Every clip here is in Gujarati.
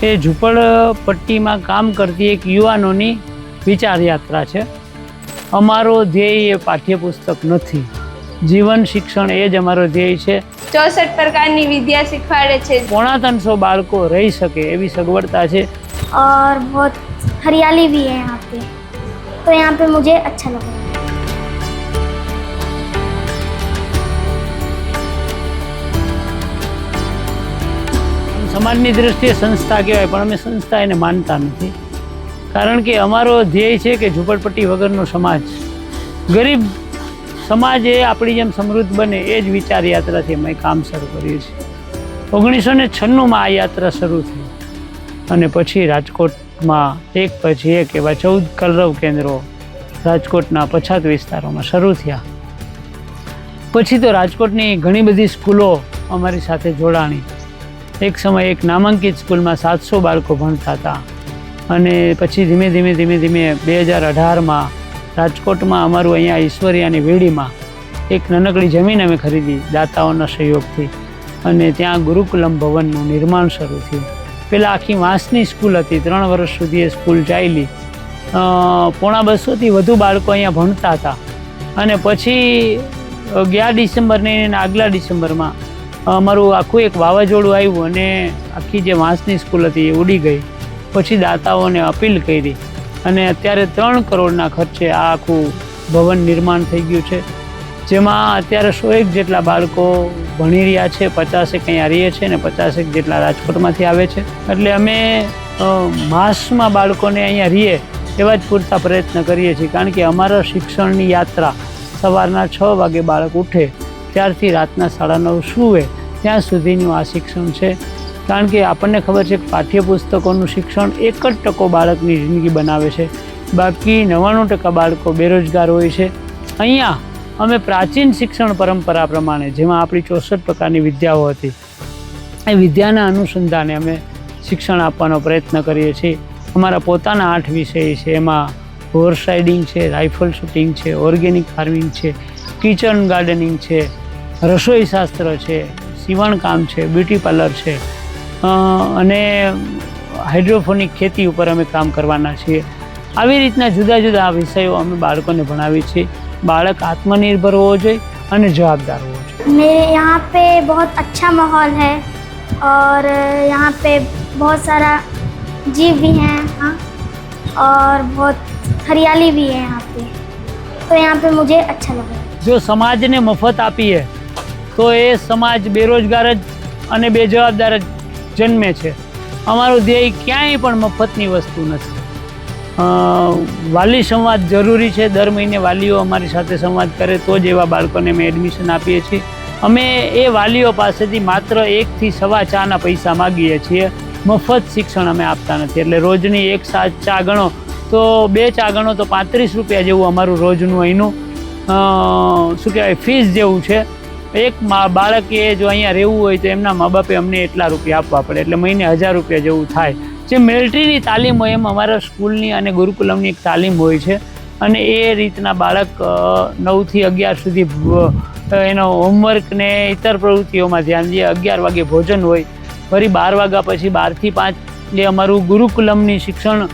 એ ઝૂંપડપટ્ટીમાં કામ કરતી એક યુવાનોની વિચાર યાત્રા છે. અમારો ધ્યેય એ પાઠ્યપુસ્તક નથી, જીવન શિક્ષણ એ જ અમારો ધ્યેય છે. 64 પ્રકારની વિદ્યા શીખવાડે છે. 350 બાળકો રહી શકે એવી સગવડતા છે. और बहुत हरियाली भी है यहाँ पे, तो यहाँ पे मुझे अच्छा लगा. સમાજની દ્રષ્ટિએ સંસ્થા કહેવાય, પણ અમે સંસ્થા એને માનતા નથી, કારણ કે અમારો ધ્યેય છે કે ઝૂંપડપટ્ટી વગરનો સમાજ, ગરીબ સમાજ એ આપણી જેમ સમૃદ્ધ બને એ જ વિચાર યાત્રાથી અમે કામ શરૂ કરીએ છીએ. 1996માં આ યાત્રા શરૂ થઈ અને પછી રાજકોટમાં એક પછી એક એવા 14 કલરવ કેન્દ્રો રાજકોટના પછાત વિસ્તારોમાં શરૂ થયા. પછી તો રાજકોટની ઘણી બધી સ્કૂલો અમારી સાથે જોડાણી. એક સમય એક નામાંકિત સ્કૂલમાં 700 બાળકો ભણતા હતા અને પછી ધીમે ધીમે 2018માં રાજકોટમાં અમારું અહીંયા ઈશ્વરિયાની વેડીમાં એક નાનકડી જમીન અમે ખરીદી દાતાઓના સહયોગથી અને ત્યાં ગુરુકુલમ ભવનનું નિર્માણ શરૂ થયું. પહેલાં આખી માસની સ્કૂલ હતી, 3 વર્ષ સુધી એ સ્કૂલ ચાલી. 250થી વધુ બાળકો અહીંયા ભણતા હતા અને પછી ગયા ડિસેમ્બરની અને આગલા ડિસેમ્બરમાં અમારું આખું એક વાવાઝોડું આવ્યું અને આખી જે માસની સ્કૂલ હતી એ ઉડી ગઈ. પછી દાતાઓને અપીલ કરી અને અત્યારે 3 કરોડના ખર્ચે આ આખું ભવન નિર્માણ થઈ ગયું છે, જેમાં અત્યારે 101 જેટલા બાળકો ભણી રહ્યા છે. 50 અહીંયા રહીએ છે અને 50 જેટલા રાજકોટમાંથી આવે છે. એટલે અમે માસમાં બાળકોને અહીંયા રહીએ એવા જ પૂરતા પ્રયત્ન કરીએ છીએ, કારણ કે અમારા શિક્ષણની યાત્રા સવારના 6 વાગે બાળક ઉઠે ત્યારથી રાતના 9:30 સૂવે ત્યાં સુધીનું આ શિક્ષણ છે. કારણ કે આપણને ખબર છે કે પાઠ્યપુસ્તકોનું શિક્ષણ 1% બાળકની જિંદગી બનાવે છે, બાકી 99% બાળકો બેરોજગાર હોય છે. અહીંયા અમે પ્રાચીન શિક્ષણ પરંપરા પ્રમાણે, જેમાં આપણી 64 પ્રકારની વિદ્યાઓ હતી, એ વિદ્યાના અનુસંધાને અમે શિક્ષણ આપવાનો પ્રયત્ન કરીએ છીએ. અમારા પોતાના 8 વિષય છે, એમાં હોર્સ રાઇડિંગ છે, રાઇફલ શૂટિંગ છે, ઓર્ગેનિક ફાર્મિંગ છે, કિચન ગાર્ડનિંગ છે, રસોઈ શાસ્ત્ર છે, સીવણકામ છે, બ્યુટી પાર્લર છે અને હાઇડ્રોફોનિક ખેતી ઉપર અમે કામ કરવાના છીએ. આવી રીતના જુદા જુદા વિષયો અમે બાળકોને ભણાવીએ છીએ. બાળક આત્મનિર્ભર હોવો જોઈએ અને જવાબદાર હોવો જોઈએ. मेरे यहाँ पे बहुत अच्छा माहौल है और यहाँ पे बहुत सारा जीव भी हैं, हाँ, और बहुत हरियाली भी है यहाँ पे, तो यहाँ पे मुझे अच्छा लगा. જો સમાજને મફત આપીએ તો એ સમાજ બેરોજગાર જ અને બેજવાબદાર જ જન્મે છે. અમારું ધ્યેય ક્યાંય પણ મફતની વસ્તુ નથી. વાલી સંવાદ જરૂરી છે. દર મહિને વાલીઓ અમારી સાથે સંવાદ કરે તો જ એવા બાળકોને અમે એડમિશન આપીએ છીએ. અમે એ વાલીઓ પાસેથી માત્ર 1 થી સવા ચાના પૈસા માગીએ છીએ. મફત શિક્ષણ અમે આપતા નથી. એટલે રોજની 1 ચા ગણો તો 2 ચા ગણો તો 35 રૂપિયા જેવું અમારું રોજનું અહીંનું શું કહેવાય ફીસ જેવું છે. એક બાળકે જો અહીંયા રહેવું હોય તો એમના મા બાપે અમને એટલા રૂપિયા આપવા પડે, એટલે મહિને 1000 રૂપિયા જેવું થાય. જે મિલિટરીની તાલીમ હોય એમ અમારા સ્કૂલની અને ગુરુકુલમની એક તાલીમ હોય છે અને એ રીતના બાળક 9 થી 11 સુધી એનો હોમવર્ક ને ઇતર પ્રવૃત્તિઓમાં ધ્યાન દે. 11 વાગે ભોજન હોય, ફરી 12 વાગ્યા પછી 12 થી 5 જે અમારું ગુરુકુલમની શિક્ષણ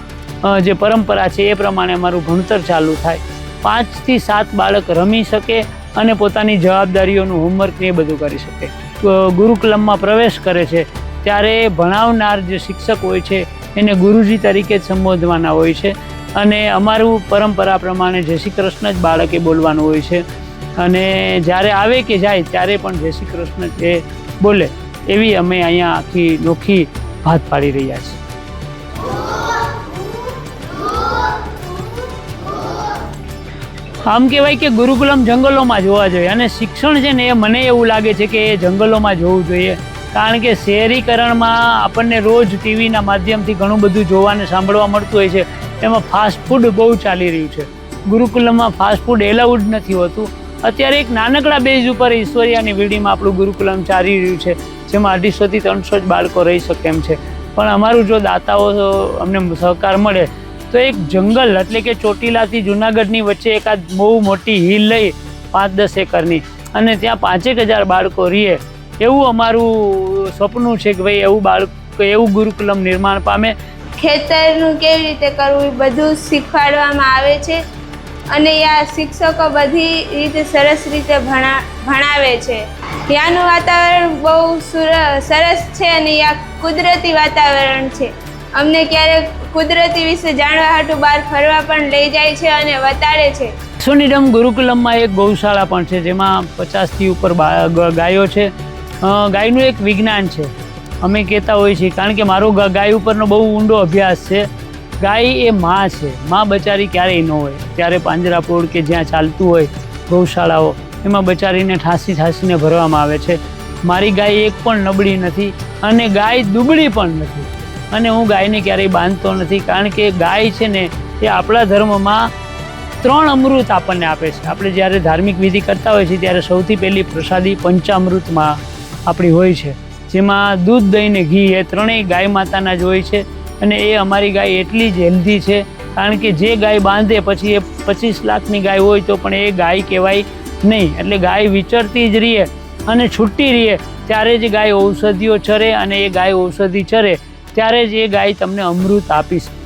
જે પરંપરા છે એ પ્રમાણે અમારું ભણતર ચાલુ થાય. 5 થી 7 બાળક રમી શકે અને પોતાની જવાબદારીઓનું હોમવર્ક ને એ બધું કરી શકે. ગુરુકુલમમાં પ્રવેશ કરે છે ત્યારે ભણાવનાર જે શિક્ષક હોય છે એને ગુરુજી તરીકે જ સંબોધવાના હોય છે અને અમારું પરંપરા પ્રમાણે જય શ્રી કૃષ્ણ જ બાળકે બોલવાનું હોય છે અને જ્યારે આવે કે જાય ત્યારે પણ જય શ્રી કૃષ્ણ એ બોલે. એવી અમે અહીંયા આખી નોખી ભાત પાડી રહ્યા છીએ. આમ કહેવાય કે ગુરુકુલમ જંગલોમાં જોવા જોઈએ અને શિક્ષણ છે ને એ મને એવું લાગે છે કે એ જંગલોમાં જોવું જોઈએ, કારણ કે શહેરીકરણમાં આપણને રોજ ટીવીના માધ્યમથી ઘણું બધું જોવાને સાંભળવા મળતું હોય છે. એમાં ફાસ્ટ ફૂડ બહુ ચાલી રહ્યું છે. ગુરુકુલમમાં ફાસ્ટ ફૂડ એલાઉડ નથી હોતું. અત્યારે એક નાનકડા બેઝ ઉપર ઈશ્વરિયાની વીડીમાં આપણું ગુરુકુલમ ચાલી રહ્યું છે, જેમાં 250 થી 300 જ બાળકો રહી શકે એમ છે. પણ અમારું જો દાતાઓ અમને સહકાર મળે તો એક જંગલ એટલે કે ચોટીલાથી જુનાગઢની વચ્ચે એક આ બહુ મોટી હિલ લઈ 5-10 એકરની અને ત્યાં 5,000 બાળકો રહે એવું અમારું સપનું છે કે ભાઈ એવું બાળક એવું ગુરુકુલમ નિર્માણ પામે. ખેતરનું કેવી રીતે કરવું એ બધું શીખવાડવામાં આવે છે અને આ શિક્ષકો બધી રીતે સરસ રીતે ભણાવે છે. ત્યાંનું વાતાવરણ બહુ સરસ છે અને આ કુદરતી વાતાવરણ છે. અમને ક્યારેક કુદરતી વિશે જાણવા હાટુ બહાર ફરવા પણ લઈ જાય છે અને બતાડે છે. સોનીડમ ગુરુકુલમમાં એક ગૌશાળા પણ છે જેમાં 50થી ઉપર ગાયો છે. ગાયનું એક વિજ્ઞાન છે અમે કહેતા હોઈએ છીએ, કારણ કે મારો ગાય ઉપરનો બહુ ઊંડો અભ્યાસ છે. ગાય એ માં છે. માં બચારી ક્યારેય ન હોય. ત્યારે પાંજરાપોળ કે જ્યાં ચાલતું હોય ગૌશાળાઓ એમાં બચારીને ઠાંસીને ભરવામાં આવે છે. મારી ગાય એક પણ નબળી નથી અને ગાય દુબળી પણ નથી અને હું ગાયને ક્યારેય બાંધતો નથી, કારણ કે ગાય છે ને એ આપણા ધર્મમાં 3 અમૃત આપણને આપે છે. આપણે જ્યારે ધાર્મિક વિધિ કરતા હોઈએ છીએ ત્યારે સૌથી પહેલી પ્રસાદી પંચામૃતમાં આપણી હોય છે, જેમાં દૂધ, દહીં ને ઘી એ ત્રણેય ગાય માતાના જ હોય છે. અને એ અમારી ગાય એટલી જ હેલ્ધી છે, કારણ કે જે ગાય બાંધે પછી એ 25 લાખની ગાય હોય તો પણ એ ગાય કહેવાય નહીં. એટલે ગાય વિચરતી જ રહીએ અને છૂટી રહીએ ત્યારે જ ગાય ઔષધિઓ ચરે અને એ ગાય ઔષધિ ચરે ત્યારે જ એ ગાય તમને અમૃત આપી શકે.